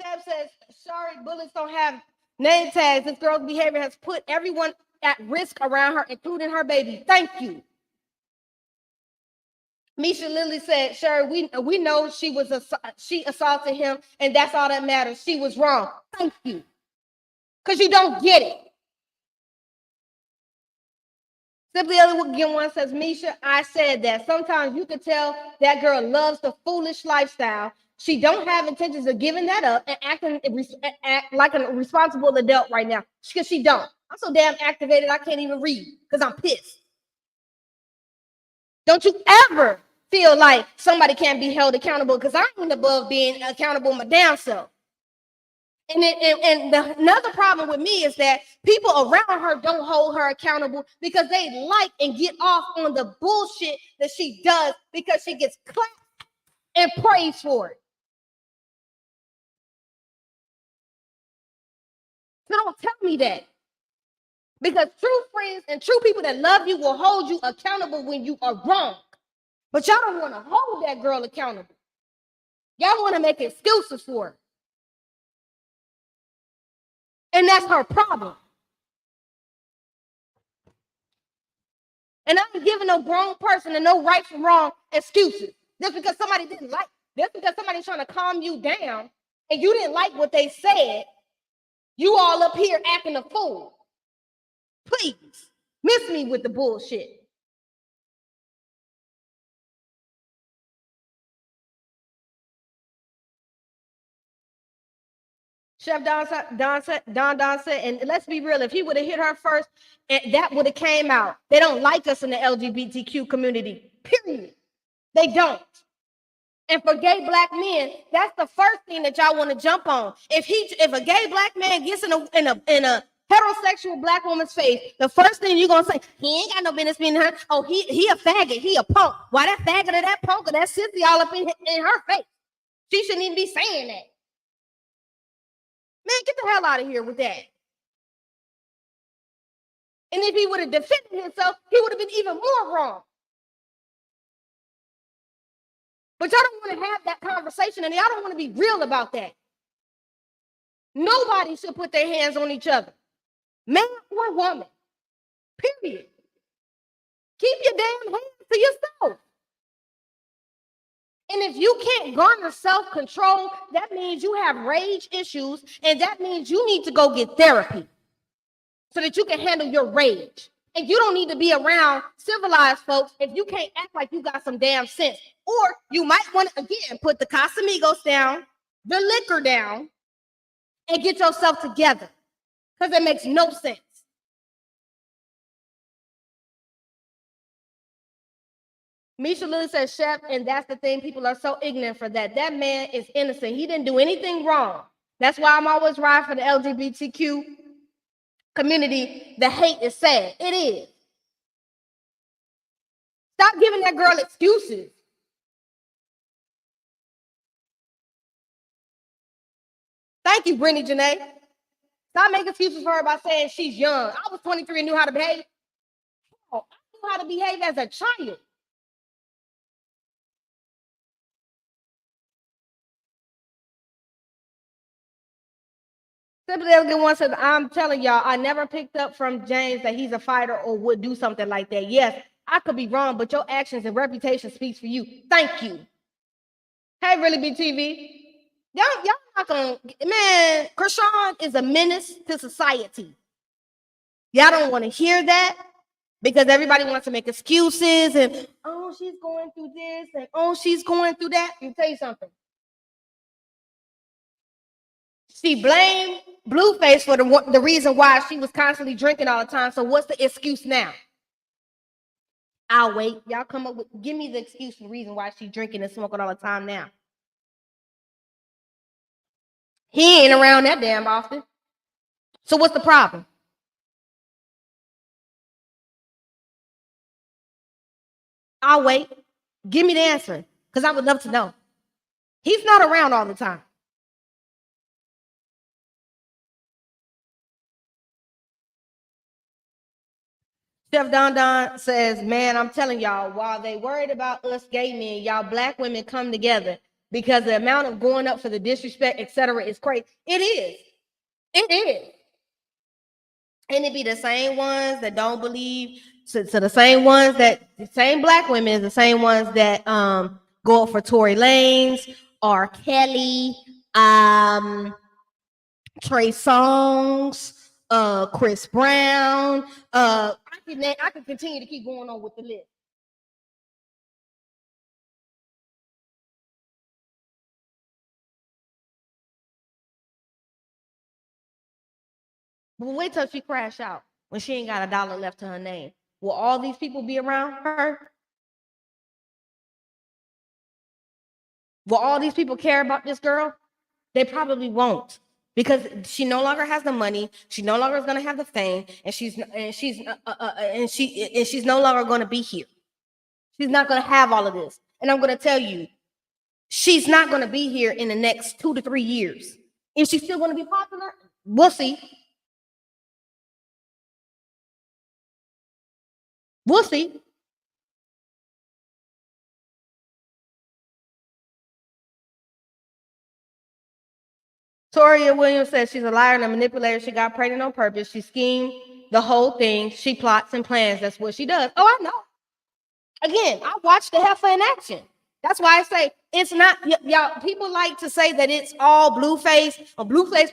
Tab says, sorry, bullets don't have name tags. This girl's behavior has put everyone at risk around her, including her baby. Thank you. Misha Lily said, Sherry, we know she assaulted him, and that's all that matters. She was wrong. Thank you. Because you don't get it. Simply Again One says, Misha, I said that. Sometimes you can tell that girl loves the foolish lifestyle She don't have intentions of giving that up and acting act like a responsible adult right now, because she don't. I'm so damn activated I can't even read because I'm pissed. Don't you ever feel like somebody can't be held accountable, because I ain't above being accountable my damn self. And another problem with me is that people around her don't hold her accountable because they like and get off on the bullshit that she does because she gets clapped and praised for it. So don't tell me that. Because true friends and true people that love you will hold you accountable when you are wrong. But y'all don't want to hold that girl accountable. Y'all want to make excuses for her. And that's her problem. And I ain't giving no grown person and no right from wrong excuses. Just because somebody didn't like, just because somebody's trying to calm you down and you didn't like what they said, you all up here acting a fool. Please, miss me with the bullshit. Chef Don said, and let's be real, if he would have hit her first, that would have came out. They don't like us in the LGBTQ community, period. They don't. And for gay black men, that's the first thing that y'all want to jump on. If a gay black man gets in a heterosexual black woman's face, the first thing you're gonna say, he ain't got no business being her. Oh, he a faggot, he a punk. Why that faggot or that punk or that sissy all up in her face? She shouldn't even be saying that. Man, get the hell out of here with that. And if he would have defended himself, he would have been even more wrong. But y'all don't want to have that conversation, and y'all don't want to be real about that. Nobody should put their hands on each other, man or woman, period. Keep your damn hands to yourself. And if you can't garner self-control, that means you have rage issues, and that means you need to go get therapy so that you can handle your rage. And you don't need to be around civilized folks if you can't act like you got some damn sense. Or you might want to, again, put the Casamigos down, the liquor down, and get yourself together, because it makes no sense. Misha Lily says, Chef, and that's the thing. People are so ignorant for that. That man is innocent. He didn't do anything wrong. That's why I'm always riding for the LGBTQ community. The hate is sad. It is. Stop giving that girl excuses. Thank you, Brittany Janae. Stop making excuses for her by saying she's young. I was 23 and knew how to behave. Oh, I knew how to behave as a child. Simply Elegant One says, I'm telling y'all, I never picked up from James that he's a fighter or would do something like that. Yes, I could be wrong, but your actions and reputation speaks for you. Thank you. Hey, Really Big TV. Y'all not gonna, man, Krishan is a menace to society. Y'all don't want to hear that because everybody wants to make excuses and, oh, she's going through this and, oh, she's going through that. Let me tell you something. She blamed Blueface for the reason why she was constantly drinking all the time. So what's the excuse now? I'll wait. Y'all come up with, give me the excuse for the reason why she's drinking and smoking all the time now. He ain't around that damn often. So what's the problem? I'll wait. Give me the answer, because I would love to know. He's not around all the time. Chef Don says, man, I'm telling y'all, while they worried about us gay men, y'all black women come together because the amount of going up for the disrespect, etc., is crazy. It is. It is. And it be the same ones that don't believe. So the same ones that, the same black women is the same ones that go up for Tory Lanez, R. Kelly, Trey Songz, Chris Brown. I can continue to keep going on with the list. But wait till she crash out when she ain't got $1 left to her name. Will all these people be around her? Will all these people care about this girl? They probably won't, because she no longer has the money. She no longer is going to have the fame, and she's no longer going to be here. She's not going to have all of this. And I'm going to tell you, she's not going to be here in the next 2 to 3 years. Is she still going to be popular? We'll see. We'll see. Toria Williams says she's a liar and a manipulator. She got pregnant on purpose. She schemed the whole thing. She plots and plans. That's what she does. Oh, I know. Again, I watched the heifer in action. That's why I say it's not, y'all. People like to say that it's all Blueface or Blueface.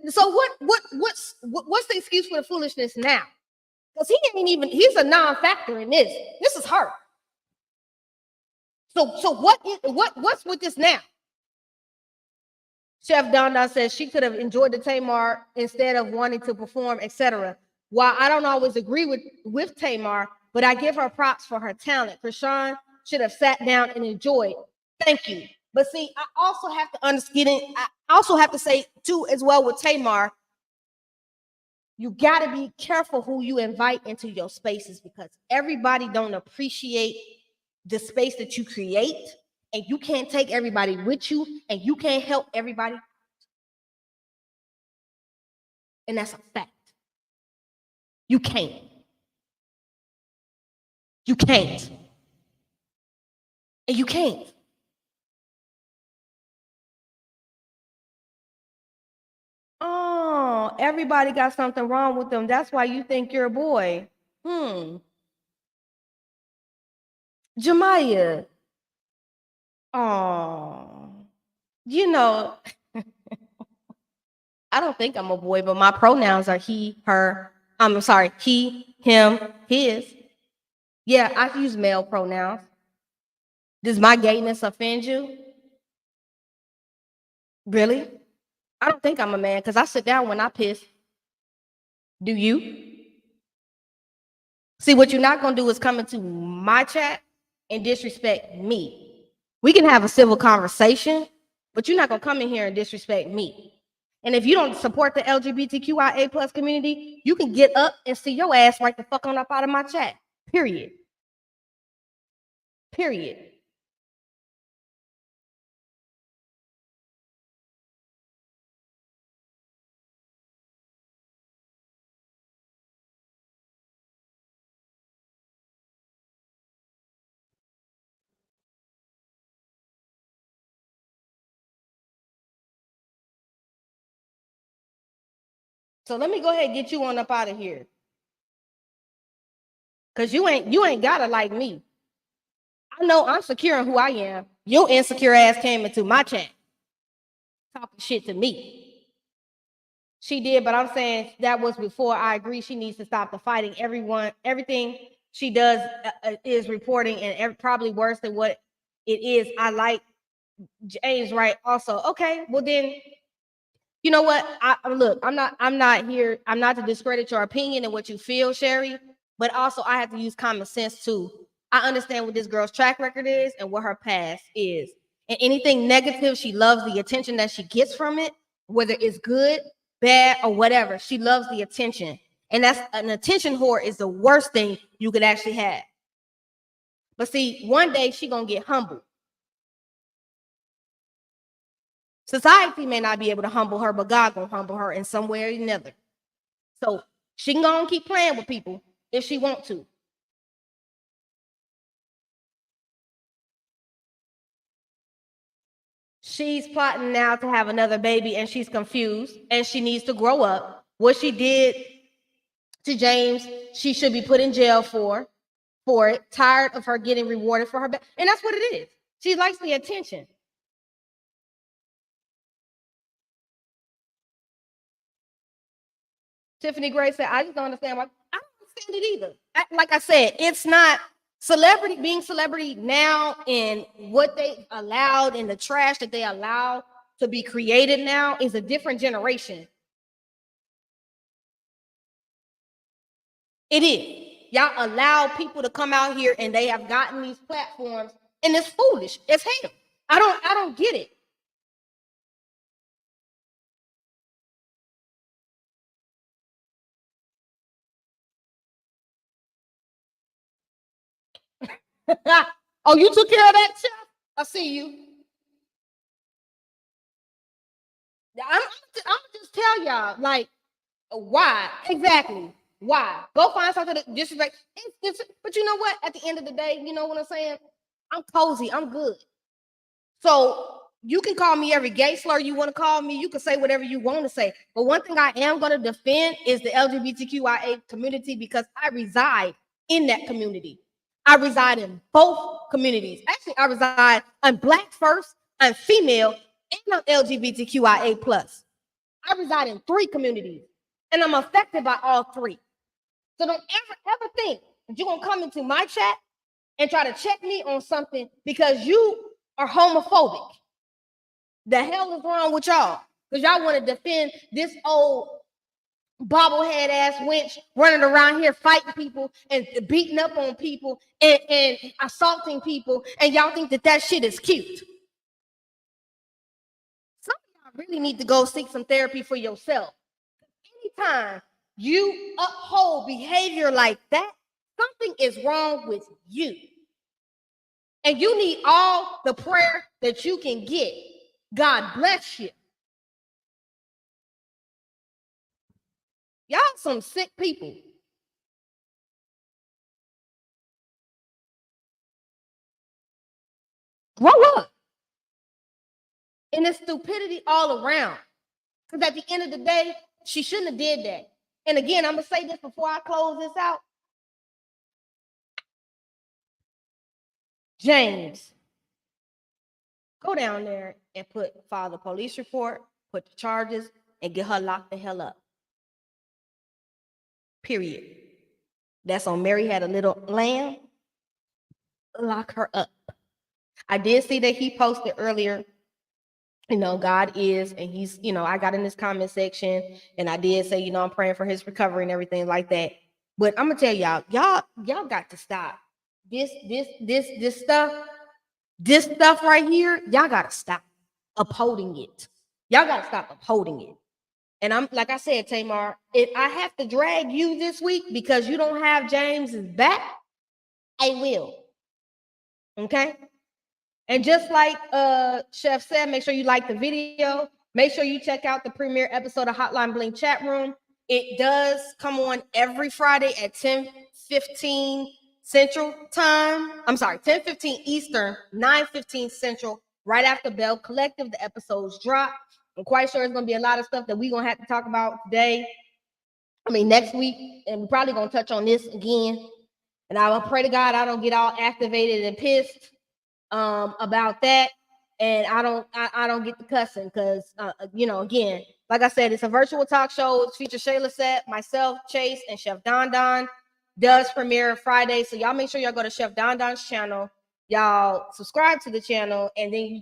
So what's the excuse for the foolishness now? Because he ain't even, he's a non-factor in this. This is her. So what's with this now? Chef Donda says she could have enjoyed the Tamar instead of wanting to perform, etc. While I don't always agree with Tamar, but I give her props for her talent. Krishan should have sat down and enjoyed. Thank you. But see, I also have to understand. I also have to say too, as well with Tamar, you got to be careful who you invite into your spaces, because everybody don't appreciate the space that you create, and you can't take everybody with you, and you can't help everybody. And that's a fact. You can't. You can't. And you can't. Oh, everybody got something wrong with them. That's why you think you're a boy. Jemiah. Oh, you know, I don't think I'm a boy, but my pronouns are he, her. I'm sorry, he, him, his. Yeah, I use male pronouns. Does my gayness offend you? Really? I don't think I'm a man because I sit down when I piss. Do you? See, what you're not going to do is come into my chat and disrespect me. We can have a civil conversation, but you're not going to come in here and disrespect me. And if you don't support the LGBTQIA plus community, you can get up and see your ass right the fuck on up out of my chat. Period. Period. So let me go ahead and get you on up out of here. Cause you ain't gotta like me. I know I'm secure in who I am. Your insecure ass came into my chat talking shit to me. She did, but I'm saying that was before. I agree. She needs to stop the fighting. Everything she does is reporting, and probably worse than what it is. I like James right. Also, okay. Well then, you know what? Look. I'm not here. I'm not to discredit your opinion and what you feel, Sherry. But also, I have to use common sense too. I understand what this girl's track record is and what her past is. And anything negative, she loves the attention that she gets from it, whether it's good, bad, or whatever. She loves the attention. And that's an attention whore is the worst thing you could actually have. But see, one day she gonna get humbled. Society may not be able to humble her, but God gonna humble her in some way or another. So she can go and keep playing with people if she want to. She's plotting now to have another baby, and she's confused, and she needs to grow up. What she did to James, she should be put in jail for it. Tired of her getting rewarded for her and that's what it is. She likes the attention. Tiffany Gray said, I just don't understand why. I don't understand it either. Like I said, it's not being celebrity now, and what they allowed and the trash that they allow to be created now is a different generation. It is. Y'all allow people to come out here and they have gotten these platforms, and it's foolish as hell. I don't get it. Oh, you took care of that, Chef? I see you. I'm just tell y'all, like, why? Exactly. Why? Go find something that disrespect. But you know what? At the end of the day, you know what I'm saying? I'm cozy. I'm good. So you can call me every gay slur you want to call me. You can say whatever you want to say. But one thing I am going to defend is the LGBTQIA community because I reside in that community. I reside in both communities. Actually, I reside. I'm Black first. I'm female, and I'm LGBTQIA plus. I reside in 3 communities, and I'm affected by all 3. So don't ever think that you're gonna come into my chat and try to check me on something because you are homophobic. The hell is wrong with y'all? Because y'all want to defend this old bobblehead ass wench running around here fighting people and beating up on people and assaulting people, and y'all think that shit is cute. Some of y'all really need to go seek some therapy for yourself. Anytime you uphold behavior like that, something is wrong with you. And you need all the prayer that you can get. God bless you. Y'all some sick people. Grow up. And it's stupidity all around. Because at the end of the day, she shouldn't have did that. And again, I'm going to say this before I close this out. James, go down there and file the police report, put the charges, and get her locked the hell up. Period. That's on Mary Had a Little Lamb. Lock her up. I did see that he posted earlier, God is, and he's, I got in this comment section and I did say, I'm praying for his recovery and everything like that. But I'm gonna tell y'all got to stop. This stuff right here, y'all gotta stop upholding it. Y'all gotta stop upholding it. And I'm like I said, Tamar, if I have to drag you this week because you don't have James's back, I will. Okay. And just like Chef said, make sure you like the video. Make sure you check out the premiere episode of Hotline Bling Chat Room. It does come on every Friday at 10:15 Central Time. I'm sorry, 10:15 Eastern, 9:15 Central, right after Bell Collective. The episodes drop. I'm quite sure it's going to be a lot of stuff that we're going to have to talk about today. Next week, and we're probably going to touch on this again. And I will pray to God I don't get all activated and pissed about that, and I don't get the cussing because again, like I said, it's a virtual talk show. It's features Shayla Set, myself, Chase, and Chef Don Don. Does premiere Friday, so y'all make sure y'all go to Chef Don Don's channel. Y'all subscribe to the channel, and then you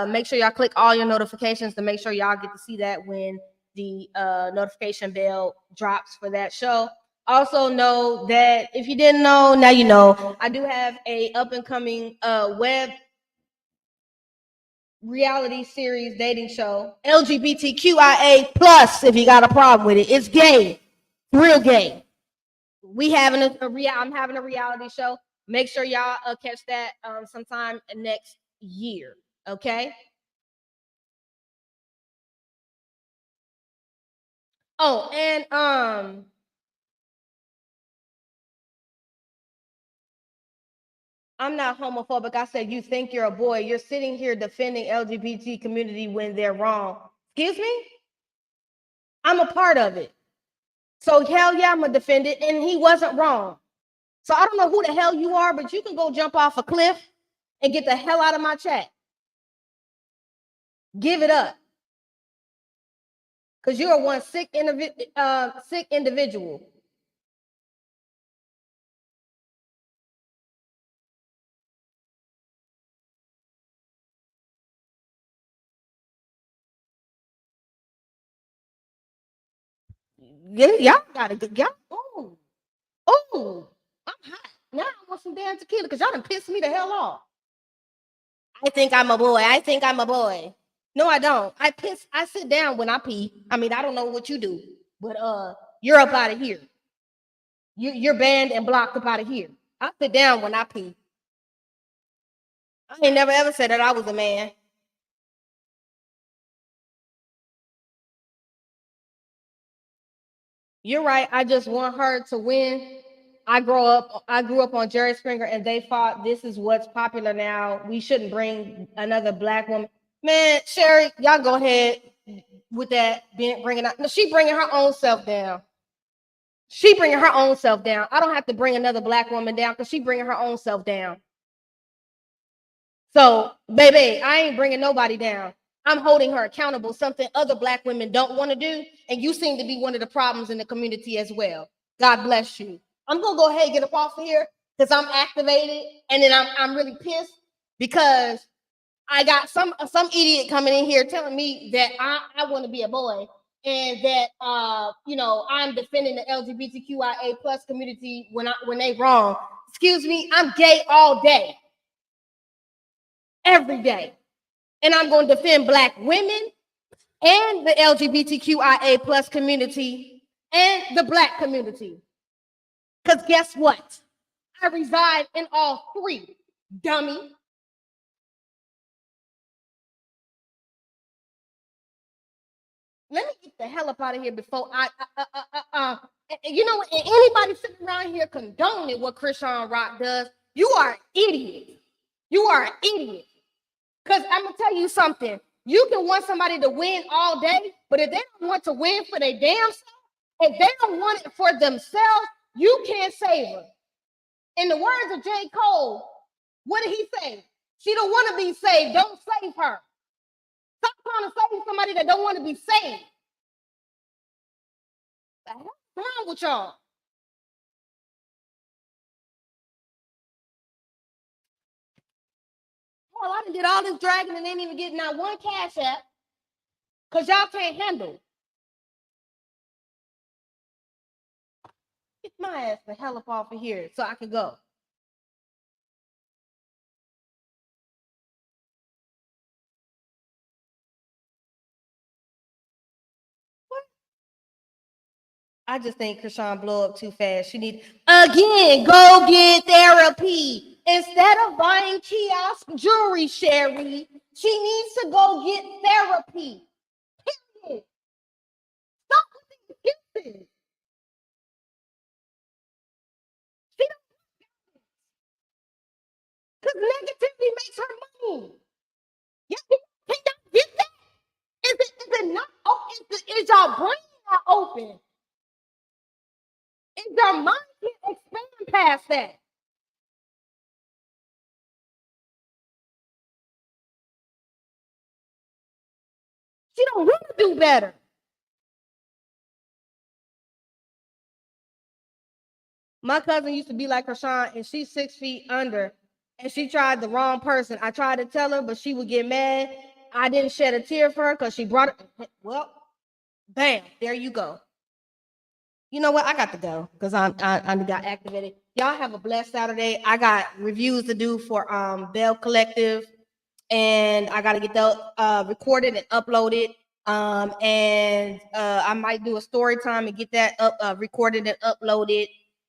make sure y'all click all your notifications to make sure y'all get to see that when the notification bell drops for that show. Also know that if you didn't know, now you know, I do have a up and coming web reality series dating show, LGBTQIA plus. If you got a problem with it, it's gay, real gay. I'm having a reality show. Make sure y'all catch that sometime next year. Okay. Oh, and I'm not homophobic. I said, you think you're a boy. You're sitting here defending LGBT community when they're wrong. Excuse me? I'm a part of it. So hell yeah, I'm going to defend it. And he wasn't wrong. So I don't know who the hell you are, but you can go jump off a cliff and get the hell out of my chat. Give it up. Because you're one sick individual. Y'all got to go. Oh, Ooh, I'm hot. Now I want some damn tequila because y'all done pissed me the hell off. I think I'm a boy. I think I'm a boy. No, I don't. I sit down when I pee. I mean, I don't know what you do, but you're up out of here. You're banned and blocked up out of here. I sit down when I pee. I ain't never ever said that I was a man. You're right. I just want her to win. I grew up on Jerry Springer, and they thought this is what's popular now. We shouldn't bring another black woman. Man, Sherry, y'all go ahead with that. Bringing out. No, she bringing her own self down. She bringing her own self down. I don't have to bring another black woman down because she bringing her own self down. So, baby, I ain't bringing nobody down. I'm holding her accountable, something other black women don't want to do. And you seem to be one of the problems in the community as well. God bless you. I'm going to go ahead and get up off of here because I'm activated. And then I'm really pissed because I got some idiot coming in here telling me that I want to be a boy and that I'm defending the LGBTQIA plus community when they wrong. Excuse me, I'm gay all day, every day, and I'm going to defend black women and the LGBTQIA plus community and the black community. Because guess what? I reside in all three, dummy. Let me get the hell up out of here before anybody sitting around here condoning what Krishan Rock does, you are an idiot. You are an idiot. Because I'm going to tell you something. You can want somebody to win all day, but if they don't want to win for their damn self, if they don't want it for themselves, you can't save her. In the words of J. Cole, what did he say? She don't want to be saved. Don't save her. Stop trying to save somebody that don't want to be saved. The hell's wrong with y'all? Well, I done did all this dragging and ain't even getting out one cash app because y'all can't handle. Get my ass the hell up off of here so I can go. I just think Krishan blew up too fast. She need again go get therapy instead of buying kiosk jewelry. Sherry, she needs to go get therapy. Period. Stop with these excuses. She don't, because negativity makes her money. Yeah, can y'all get that? Is it not? Oh, is y'all brain not open? Is your mind can't expand past that? She don't want to do better. My cousin used to be like Krishan, and she's 6 feet under, and she tried the wrong person. I tried to tell her, but she would get mad. I didn't shed a tear for her because she brought it. Well, bam, there you go. You know what? I got to go because I got activated. Y'all have a blessed Saturday. I got reviews to do for Bell Collective, and I got to get that recorded and uploaded. And I might do a story time and get that recorded and uploaded.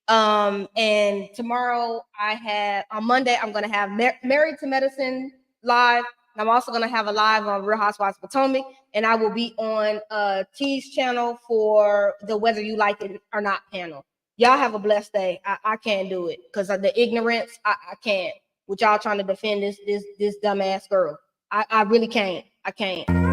And tomorrow on Monday, I'm going to have Married to Medicine live. And I'm also going to have a live on Real Housewives of Potomac. And I will be on T's channel for the Whether You Like It or Not panel. Y'all have a blessed day. I can't do it because of the ignorance. I can't. With y'all trying to defend this dumbass girl. I really can't. I can't.